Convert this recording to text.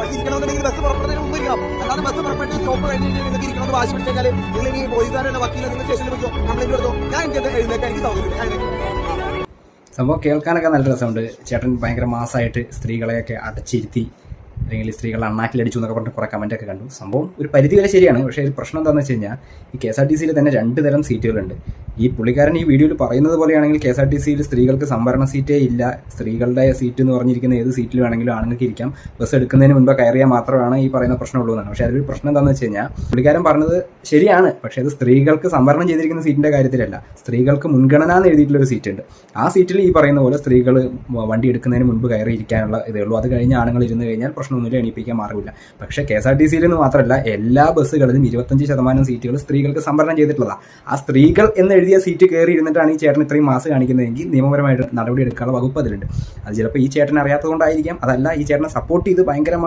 പക്ഷേ ഇരിക്കണമെന്നുണ്ടെങ്കിൽ ബസ് പുറപ്പെടുന്നതിന് മുമ്പ് ഇരിക്കണം. അല്ലാതെ ബസ് പുറപ്പെട്ട് സ്റ്റോപ്പ് കഴിഞ്ഞ് നിങ്ങൾക്ക് ഇരിക്കണമെന്ന് വാശി പിടിച്ചാൽ നിങ്ങൾ ഇനി പോലീസുകാരുടെ വക്കീലെ നിങ്ങൾ സ്റ്റേഷനിൽ വെച്ചോ, കംപ്ലൈന്റ് കൊടുത്തോ, ഞാൻ എനിക്ക് എഴുന്നേക്കാൻ എനിക്ക് സൗകര്യം. സംഭവം കേൾക്കാനൊക്കെ നല്ല രസമുണ്ട്. ചേട്ടൻ ഭയങ്കര മാസമായിട്ട് സ്ത്രീകളെയൊക്കെ അടച്ചിരുത്തി അല്ലെങ്കിൽ സ്ത്രീകളെ അണ്ണാക്കിലടിച്ചു എന്നൊക്കെ പറഞ്ഞിട്ട് കുറേ കമൻറ്റൊക്കെ കണ്ടു. സംഭവം ഒരു പരിധി വരെ ശരിയാണ്. പക്ഷേ ഒരു പ്രശ്നം എന്താണെന്ന് വെച്ച് കഴിഞ്ഞാൽ ഈ KSRTC തന്നെ 2 തരം സീറ്റുകളുണ്ട്. ഈ പുള്ളിക്കാരൻ ഈ വീഡിയോയിൽ പറയുന്നത് പോലെയാണെങ്കിൽ KSRTC സ്ത്രീകൾക്ക് സംവരണ സീറ്റേ ഇല്ല. സ്ത്രീകളുടെ സീറ്റ് എന്ന് പറഞ്ഞിരിക്കുന്ന ഏത് സീറ്റിൽ വേണമെങ്കിലും ആണുങ്ങൾക്ക് ഇരിക്കാം. ബസ് എടുക്കുന്നതിന് മുൻപ് കയറിയാൽ മാത്രമാണ് ഈ പറയുന്ന പ്രശ്നമുള്ളൂ എന്നാണ്. പക്ഷേ അതൊരു പ്രശ്നം എന്താണെന്ന് വെച്ച് കഴിഞ്ഞാൽ പുള്ളിക്കാരൻ പറഞ്ഞത് ശരിയാണ്. പക്ഷേ അത് സ്ത്രീകൾക്ക് സംവരണം ചെയ്തിരിക്കുന്ന സീറ്റിൻ്റെ കാര്യത്തിലല്ല. സ്ത്രീകൾക്ക് മുൻഗണന എന്ന് എഴുതിയിട്ടുള്ളൊരു സീറ്റുണ്ട്. ആ സീറ്റിൽ ഈ പറയുന്ന പോലെ സ്ത്രീകൾ വണ്ടി എടുക്കുന്നതിന് മുൻപ് കയറി ഇരിക്കാനുള്ള ഇതേ ഉള്ളൂ. അത് കഴിഞ്ഞ് ആണുങ്ങൾ ഇരുന്ന് കഴിഞ്ഞാൽ പ്രശ്നമൊന്നുമില്ല, എണീപ്പിക്കാൻ മാറില്ല. പക്ഷേ KSRTC എന്ന് മാത്രമല്ല എല്ലാ ബസ്സുകളിലും 25% സീറ്റുകൾ സ്ത്രീകൾക്ക് സംവരണം ചെയ്തിട്ടുള്ളതാണ്. ആ സ്ത്രീകൾ എന്ന് എഴുതിയ സീറ്റ് കയറി ഇരുന്നിട്ടാണ് ഈ ചേട്ടൻ ഇത്രയും മാസം കാണിക്കുന്നതെങ്കിൽ നിയമപരമായിട്ട് നടപടി എടുക്കാനുള്ള വകുപ്പ് അതിലുണ്ട്. അത് ചിലപ്പോൾ ഈ ചേട്ടൻ അറിയാത്തതുകൊണ്ടായിരിക്കാം. അതല്ല, ഈ ചേട്ടനെ സപ്പോർട്ട് ചെയ്ത് ഭയങ്കരമായി